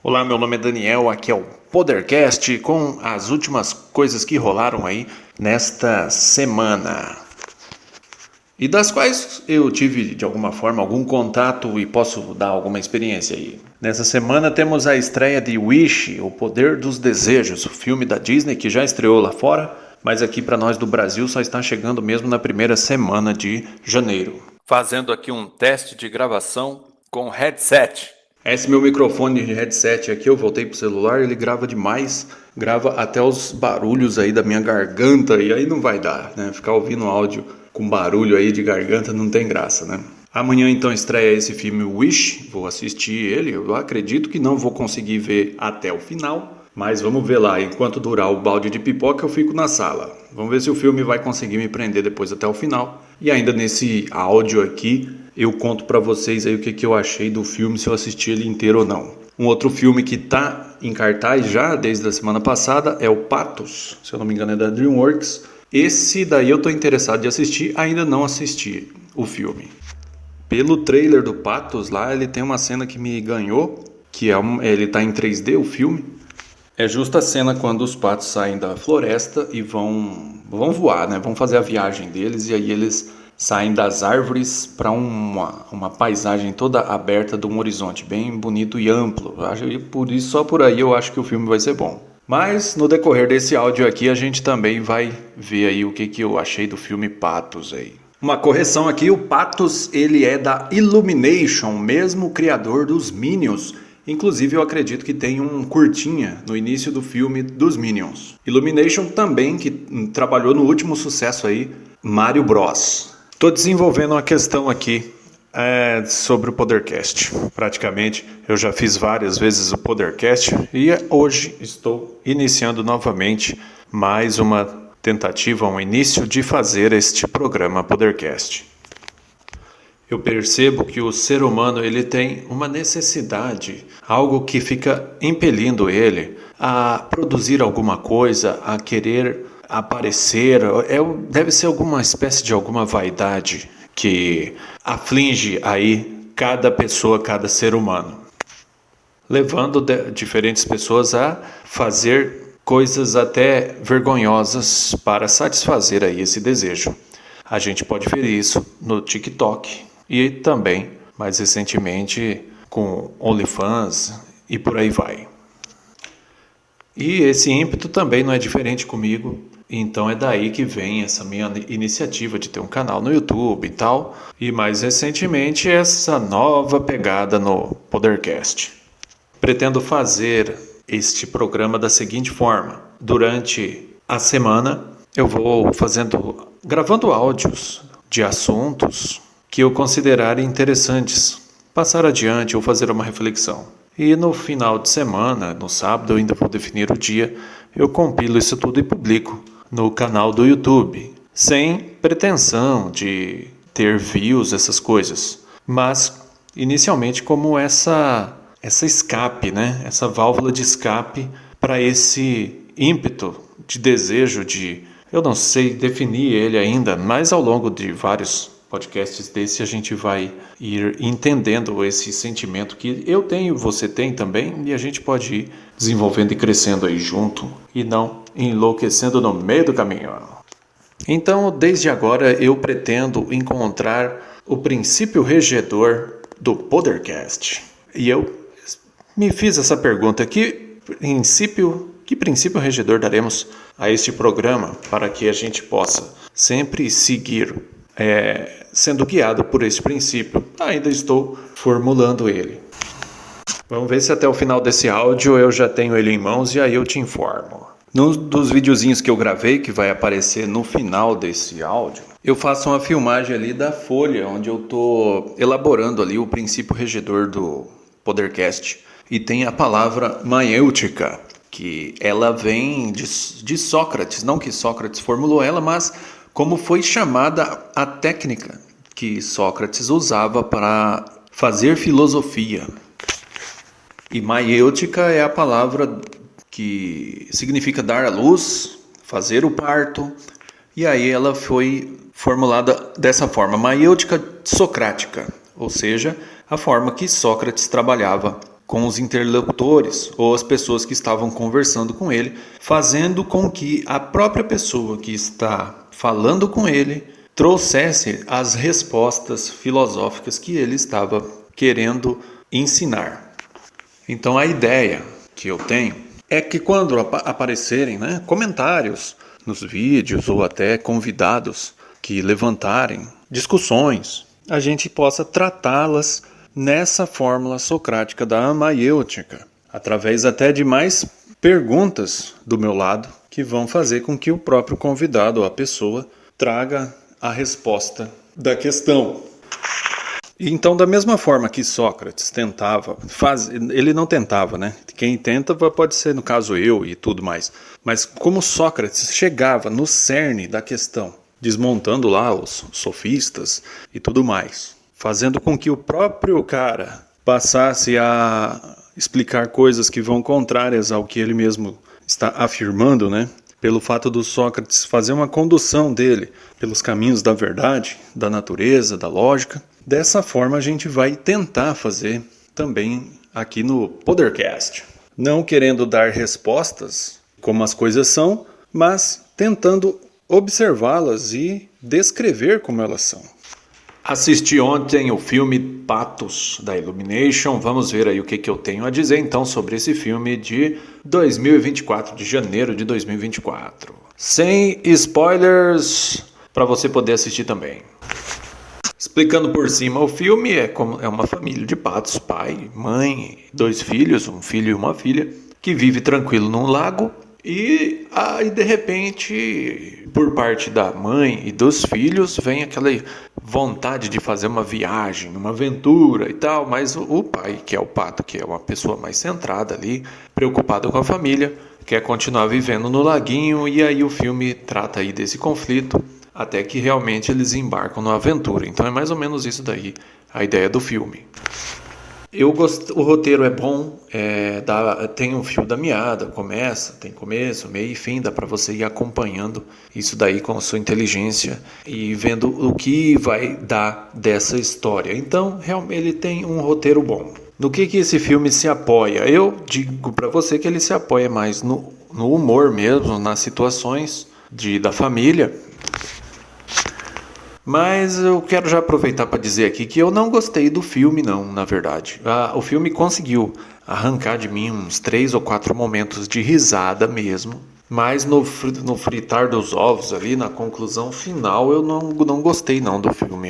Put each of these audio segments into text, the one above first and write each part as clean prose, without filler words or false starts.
Olá, meu nome é Daniel, aqui é o Podercast com as últimas coisas que rolaram aí nesta semana. E das quais eu tive, de alguma forma, algum contato e posso dar alguma experiência aí. Nessa semana temos a estreia de Wish, O Poder dos Desejos, o filme da Disney que já estreou lá fora, mas aqui para nós do Brasil só está chegando mesmo na primeira semana de janeiro. Fazendo aqui um teste de gravação com headset. Esse meu microfone de headset aqui, eu voltei pro celular, ele grava demais, grava até os barulhos aí da minha garganta, e aí não vai dar, né? Ficar ouvindo áudio com barulho aí de garganta não tem graça, né? Amanhã então estreia esse filme Wish, vou assistir ele, eu acredito que não vou conseguir ver até o final, mas vamos ver lá, enquanto durar o balde de pipoca eu fico na sala. Vamos ver se o filme vai conseguir me prender depois até o final. E ainda nesse áudio aqui, eu conto pra vocês aí o que eu achei do filme, se eu assisti ele inteiro ou não. Um outro filme que tá em cartaz já desde a semana passada é o Patos, se eu não me engano é da DreamWorks. Esse daí eu tô interessado de assistir, ainda não assisti o filme. Pelo trailer do Patos lá, ele tem uma cena que me ganhou, que ele tá em 3D o filme. É justa a cena quando os patos saem da floresta e vão voar, né? Vão fazer a viagem deles e aí eles saem das árvores para uma paisagem toda aberta de um horizonte bem bonito e amplo. Só por aí eu acho que o filme vai ser bom. Mas no decorrer desse áudio aqui a gente também vai ver aí o que eu achei do filme Patos aí. Uma correção aqui, o Patos ele é da Illumination, mesmo criador dos Minions. Inclusive eu acredito que tem um curtinha no início do filme dos Minions. Illumination também, que trabalhou no último sucesso aí, Mario Bros. Estou desenvolvendo uma questão aqui sobre o Podercast. Praticamente eu já fiz várias vezes o Podercast e hoje estou iniciando novamente mais uma tentativa, um início de fazer este programa Podercast. Eu percebo que o ser humano ele tem uma necessidade, algo que fica impelindo ele a produzir alguma coisa, a querer aparecer. Deve ser alguma espécie de alguma vaidade que aflige aí cada pessoa, cada ser humano, levando diferentes pessoas a fazer coisas até vergonhosas para satisfazer aí esse desejo. A gente pode ver isso no TikTok. E também, mais recentemente, com OnlyFans e por aí vai. E esse ímpeto também não é diferente comigo. Então é daí que vem essa minha iniciativa de ter um canal no YouTube e tal. E mais recentemente essa nova pegada no Podercast. Pretendo fazer este programa da seguinte forma. Durante a semana eu vou gravando áudios de assuntos que eu considerar interessantes, passar adiante ou fazer uma reflexão. E no final de semana, no sábado, eu ainda vou definir o dia, eu compilo isso tudo e publico no canal do YouTube, sem pretensão de ter views, essas coisas, mas inicialmente como essa escape, né? Essa válvula de escape para esse ímpeto de desejo eu não sei definir ele ainda, mas ao longo de vários podcasts desse a gente vai ir entendendo esse sentimento que eu tenho, você tem também, e a gente pode ir desenvolvendo e crescendo aí junto e não enlouquecendo no meio do caminho. Então, desde agora eu pretendo encontrar o princípio regedor do Podercast. E eu me fiz essa pergunta: que princípio regedor daremos a este programa para que a gente possa sempre seguir sendo guiado por esse princípio? Ainda estou formulando ele. Vamos ver se até o final desse áudio eu já tenho ele em mãos e aí eu te informo. Num dos videozinhos que eu gravei, que vai aparecer no final desse áudio, eu faço uma filmagem ali da folha, onde eu estou elaborando ali o princípio regedor do Podercast. E tem a palavra maiêutica, que ela vem de Sócrates. Não que Sócrates formulou ela, mas como foi chamada a técnica que Sócrates usava para fazer filosofia. E maiêutica é a palavra que significa dar à luz, fazer o parto, e aí ela foi formulada dessa forma, maiêutica socrática, ou seja, a forma que Sócrates trabalhava com os interlocutores ou as pessoas que estavam conversando com ele, fazendo com que a própria pessoa que está falando com ele trouxesse as respostas filosóficas que ele estava querendo ensinar. Então a ideia que eu tenho é que quando aparecerem, comentários nos vídeos ou até convidados que levantarem discussões, a gente possa tratá-las nessa fórmula socrática da maiêutica, através até de mais perguntas do meu lado, que vão fazer com que o próprio convidado ou a pessoa traga a resposta da questão. Então, da mesma forma que Sócrates tentava, ele não tentava, Quem tenta pode ser, no caso, eu e tudo mais. Mas como Sócrates chegava no cerne da questão, desmontando lá os sofistas e tudo mais, fazendo com que o próprio cara passasse a explicar coisas que vão contrárias ao que ele mesmo está afirmando, Pelo fato do Sócrates fazer uma condução dele pelos caminhos da verdade, da natureza, da lógica. Dessa forma a gente vai tentar fazer também aqui no Podercast. Não querendo dar respostas como as coisas são, mas tentando observá-las e descrever como elas são. Assisti ontem o filme Patos, da Illumination. Vamos ver aí o que eu tenho a dizer então sobre esse filme de 2024, de janeiro de 2024. Sem spoilers, para você poder assistir também. Explicando por cima, o filme é uma família de patos, pai, mãe, 2 filhos, um filho e uma filha, que vive tranquilo num lago. E aí, de repente, por parte da mãe e dos filhos, vem aquela vontade de fazer uma viagem, uma aventura e tal. Mas o pai, que é o pato, que é uma pessoa mais centrada ali, preocupado com a família, quer continuar vivendo no laguinho. E aí o filme trata aí desse conflito, até que realmente eles embarcam na aventura. Então é mais ou menos isso daí, a ideia do filme. O roteiro é bom, tem um fio da meada, tem começo, meio e fim, dá para você ir acompanhando isso daí com a sua inteligência e vendo o que vai dar dessa história. Então, realmente ele tem um roteiro bom. No que esse filme se apoia? Eu digo para você que ele se apoia mais no humor mesmo, nas situações da família. Mas eu quero já aproveitar para dizer aqui que eu não gostei do filme não, na verdade. O filme conseguiu arrancar de mim uns 3 ou 4 momentos de risada mesmo. Mas no fritar dos ovos ali, na conclusão final, eu não gostei não do filme.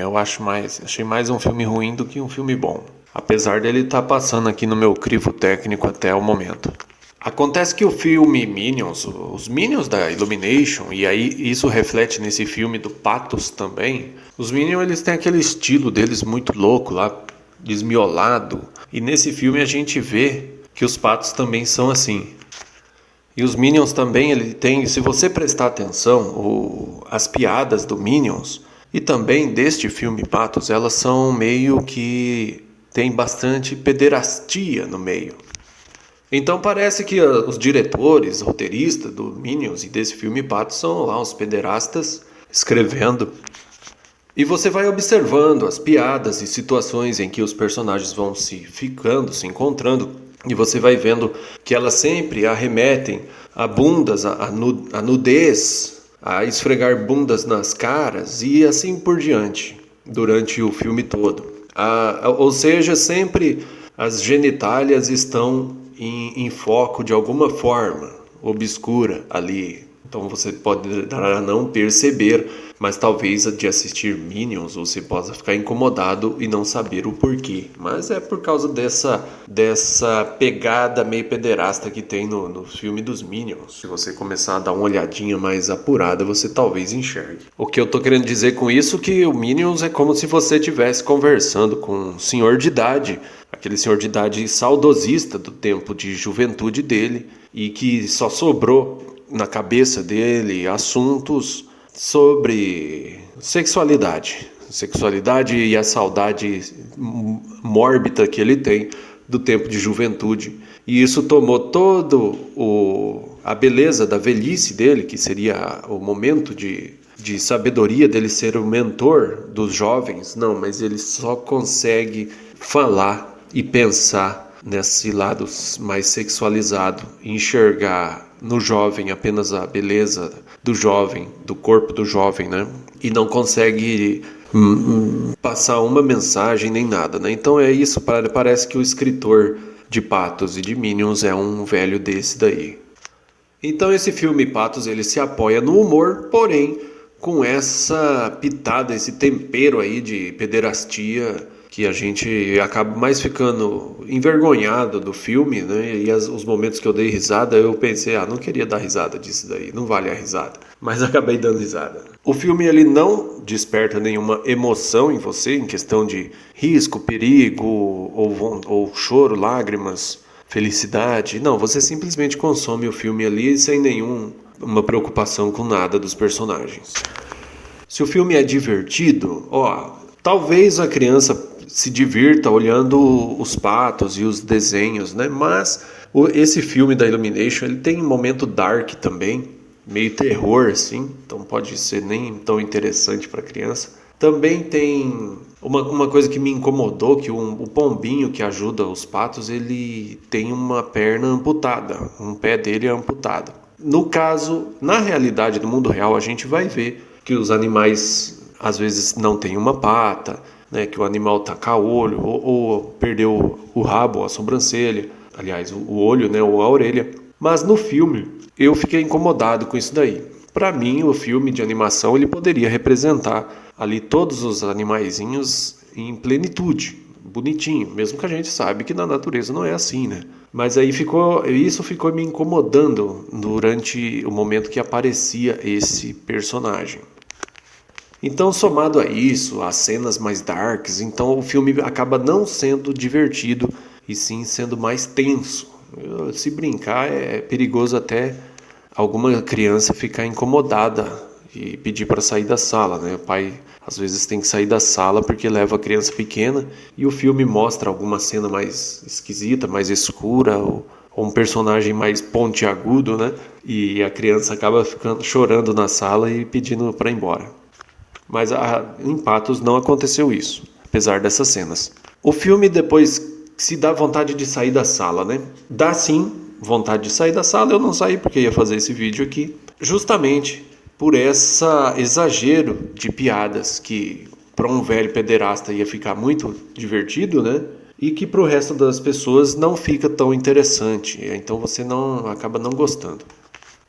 Achei mais um filme ruim do que um filme bom. Apesar dele estar passando aqui no meu crivo técnico até o momento. Acontece que o filme Minions, os Minions da Illumination, e aí isso reflete nesse filme do Patos também, os Minions eles têm aquele estilo deles muito louco lá, desmiolado, e nesse filme a gente vê que os Patos também são assim. E os Minions também, ele tem, se você prestar atenção, as piadas do Minions, e também deste filme Patos, elas são meio que tem bastante pederastia no meio. Então parece que os diretores, roteiristas do Minions e desse filme Patos são lá os pederastas escrevendo. E você vai observando as piadas e situações em que os personagens vão se encontrando. E você vai vendo que elas sempre arremetem a bundas, a nudez, a esfregar bundas nas caras e assim por diante, durante o filme todo. Ou seja, sempre as genitálias estão em foco de alguma forma obscura ali. Então você pode não perceber, mas talvez de assistir Minions você possa ficar incomodado e não saber o porquê. Mas é por causa dessa pegada meio pederasta que tem no filme dos Minions. Se você começar a dar uma olhadinha mais apurada, você talvez enxergue. O que eu tô querendo dizer com isso é que o Minions é como se você estivesse conversando com um senhor de idade, aquele senhor de idade saudosista do tempo de juventude dele, e que só sobrou na cabeça dele assuntos sobre sexualidade e a saudade mórbida que ele tem do tempo de juventude. E isso tomou todo a beleza da velhice dele, que seria o momento de sabedoria dele ser o mentor dos jovens. Não, mas ele só consegue falar e pensar nesse lado mais sexualizado, enxergar no jovem apenas a beleza do jovem, do corpo do jovem, né? E não consegue passar uma mensagem nem nada, né? Então é isso, parece que o escritor de Patos e de Minions é um velho desse daí. Então esse filme Patos, ele se apoia no humor, porém com essa pitada, esse tempero aí de pederastia, que a gente acaba mais ficando envergonhado do filme, né? E os momentos que eu dei risada, eu pensei, não queria dar risada disso daí, não vale a risada. Mas acabei dando risada. O filme, ele não desperta nenhuma emoção em você, em questão de risco, perigo, ou choro, lágrimas, felicidade. Não, você simplesmente consome o filme ali sem nenhuma preocupação com nada dos personagens. Se o filme é divertido, talvez a criança se divirta olhando os patos e os desenhos, né? Mas esse filme da Illumination, ele tem um momento dark também, meio terror, assim, então pode ser nem tão interessante para criança. Também tem uma coisa que me incomodou, que o pombinho que ajuda os patos, ele tem uma perna amputada, um pé dele é amputado. No caso, na realidade do mundo real, a gente vai ver que os animais às vezes não têm uma pata, né, que o animal taca o olho, ou perdeu o rabo, a sobrancelha, aliás, o olho, né, ou a orelha. Mas no filme, eu fiquei incomodado com isso daí. Para mim, o filme de animação, ele poderia representar ali todos os animaizinhos em plenitude, bonitinho, mesmo que a gente sabe que na natureza não é assim, né? Mas aí isso ficou me incomodando durante o momento que aparecia esse personagem. Então, somado a isso, as cenas mais darks, então o filme acaba não sendo divertido e sim sendo mais tenso. Se brincar, é perigoso até alguma criança ficar incomodada e pedir para sair da sala, né? O pai às vezes tem que sair da sala porque leva a criança pequena e o filme mostra alguma cena mais esquisita, mais escura, ou um personagem mais pontiagudo, né? E a criança acaba chorando na sala e pedindo para ir embora. Mas em Patos não aconteceu isso, apesar dessas cenas. O filme depois se dá vontade de sair da sala, né? Dá sim vontade de sair da sala, eu não saí porque ia fazer esse vídeo aqui, justamente por esse exagero de piadas que para um velho pederasta ia ficar muito divertido, né? E que para o resto das pessoas não fica tão interessante, então você acaba não gostando.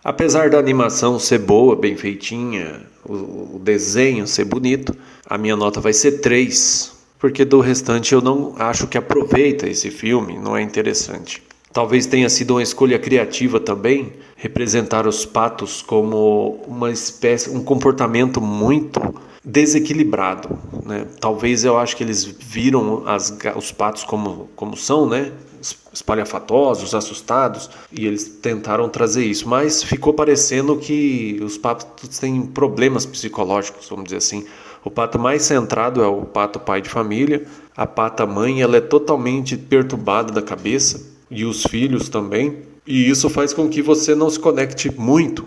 Apesar da animação ser boa, bem feitinha, o desenho ser bonito, a minha nota vai ser 3, porque do restante eu não acho que aproveita esse filme, não é interessante. Talvez tenha sido uma escolha criativa também, representar os patos como uma espécie, um comportamento muito desequilibrado, né? Talvez eu acho que eles viram os patos como são, né? Espalhafatosos, assustados, e eles tentaram trazer isso, mas ficou parecendo que os patos têm problemas psicológicos, vamos dizer assim. O pato mais centrado é o pato pai de família, a pata mãe ela é totalmente perturbada da cabeça, e os filhos também, e isso faz com que você não se conecte muito.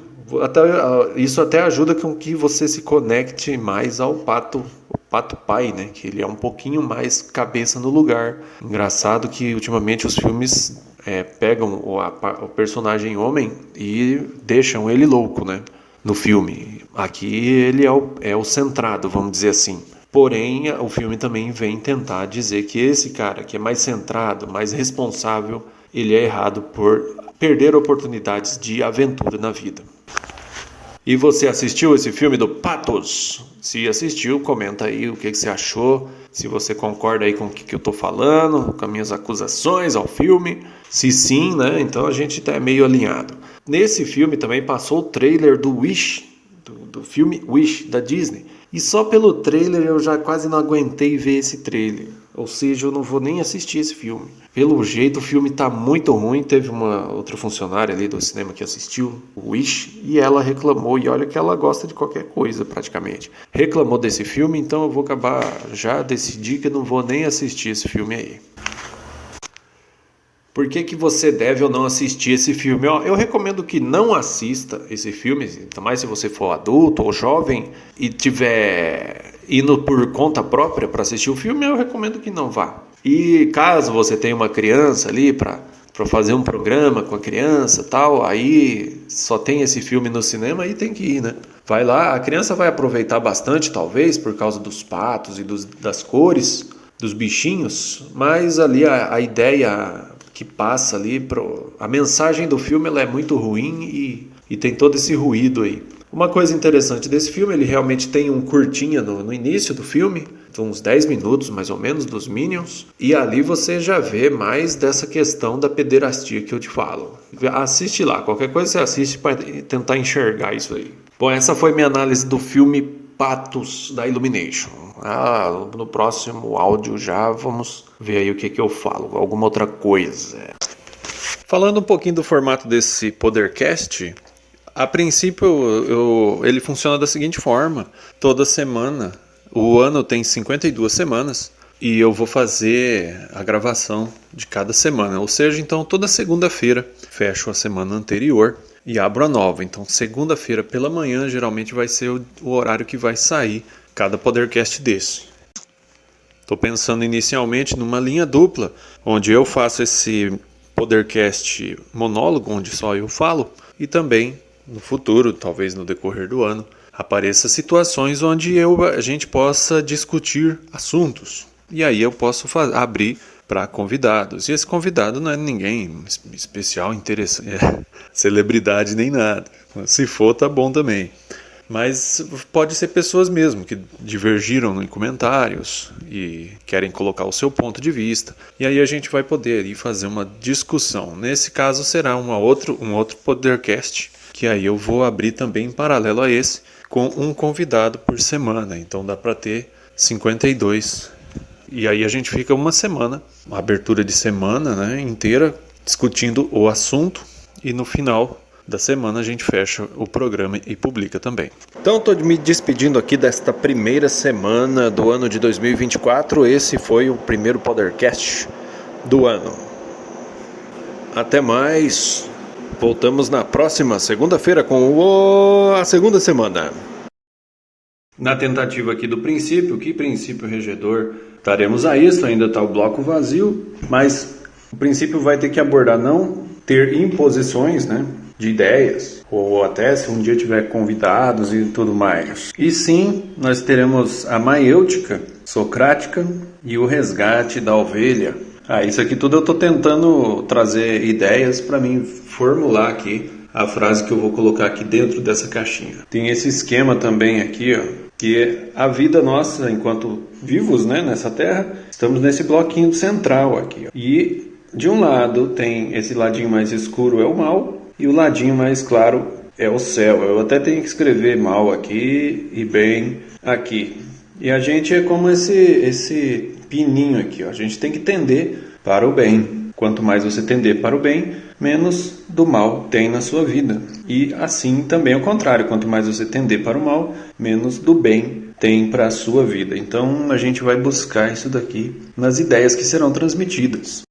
Isso até ajuda com que você se conecte mais ao pato pai, né? Que ele é um pouquinho mais cabeça no lugar. Engraçado que ultimamente os filmes pegam o personagem homem e deixam ele louco, né? No filme. Aqui ele é o centrado, vamos dizer assim. Porém, o filme também vem tentar dizer que esse cara que é mais centrado, mais responsável, ele é errado por perder oportunidades de aventura na vida. E você assistiu esse filme do Patos? Se assistiu, comenta aí o que você achou. Se você concorda aí com o que eu tô falando, com as minhas acusações ao filme. Se sim, né? Então a gente tá meio alinhado. Nesse filme também passou o trailer do Wish, do filme Wish, da Disney. E só pelo trailer eu já quase não aguentei ver esse trailer. Ou seja, eu não vou nem assistir esse filme. Pelo jeito, o filme tá muito ruim. Teve uma outra funcionária ali do cinema que assistiu o Wish e ela reclamou. E olha que ela gosta de qualquer coisa, praticamente. Reclamou desse filme, então eu vou acabar já decidi que eu não vou nem assistir esse filme aí. Por que você deve ou não assistir esse filme? Eu recomendo que não assista esse filme, ainda mais se você for adulto ou jovem e tiver indo por conta própria para assistir o filme, eu recomendo que não vá. E caso você tenha uma criança ali para fazer um programa com a criança tal, aí só tem esse filme no cinema, aí tem que ir, né? Vai lá, a criança vai aproveitar bastante, talvez, por causa dos patos e das cores, dos bichinhos, mas ali a ideia que passa ali, a mensagem do filme ela é muito ruim e tem todo esse ruído aí. Uma coisa interessante desse filme, ele realmente tem um curtinha no início do filme, uns 10 minutos mais ou menos dos Minions, e ali você já vê mais dessa questão da pederastia que eu te falo. Assiste lá, qualquer coisa você assiste para tentar enxergar isso aí. Bom, essa foi minha análise do filme Patos da Illumination. No próximo áudio já vamos ver aí o que eu falo, alguma outra coisa. Falando um pouquinho do formato desse Podercast, a princípio ele funciona da seguinte forma: toda semana, o ano tem 52 semanas e eu vou fazer a gravação de cada semana, ou seja, então toda segunda-feira fecho a semana anterior e abro a nova. Então segunda-feira pela manhã geralmente vai ser o horário que vai sair cada Podercast desse. Estou pensando inicialmente numa linha dupla, onde eu faço esse Podercast monólogo, onde só eu falo, e também no futuro, talvez no decorrer do ano, apareçam situações onde a gente possa discutir assuntos. E aí eu posso abrir para convidados. E esse convidado não é ninguém especial, interessante, celebridade nem nada. Se for, tá bom também. Mas pode ser pessoas mesmo que divergiram em comentários e querem colocar o seu ponto de vista. E aí a gente vai poder ir fazer uma discussão. Nesse caso será um outro Podercast, que aí eu vou abrir também em paralelo a esse, com um convidado por semana. Então dá para ter 52. E aí a gente fica uma semana, uma abertura de semana, né, inteira, discutindo o assunto. E no final da semana a gente fecha o programa e publica também. Então estou me despedindo aqui desta primeira semana do ano de 2024. Esse foi o primeiro Podercast do ano. Até mais. Voltamos na próxima segunda-feira com a segunda semana. Na tentativa aqui do princípio, que princípio regedor daremos a isso? Ainda está o bloco vazio, mas o princípio vai ter que abordar não ter imposições, né, de ideias, ou até se um dia tiver convidados e tudo mais. E sim, nós teremos a maiêutica socrática e o resgate da ovelha. Isso aqui tudo eu estou tentando trazer ideias para mim formular aqui a frase que eu vou colocar aqui dentro dessa caixinha. Tem esse esquema também aqui, ó, que a vida nossa, enquanto vivos, né, nessa terra, estamos nesse bloquinho central aqui, ó. E de um lado tem esse ladinho mais escuro é o mal e o ladinho mais claro é o céu. Eu até tenho que escrever mal aqui e bem aqui. E a gente é como esse pininho aqui, ó. A gente tem que tender para o bem. Quanto mais você tender para o bem, menos do mal tem na sua vida. E assim também é o contrário. Quanto mais você tender para o mal, menos do bem tem para a sua vida. Então a gente vai buscar isso daqui nas ideias que serão transmitidas.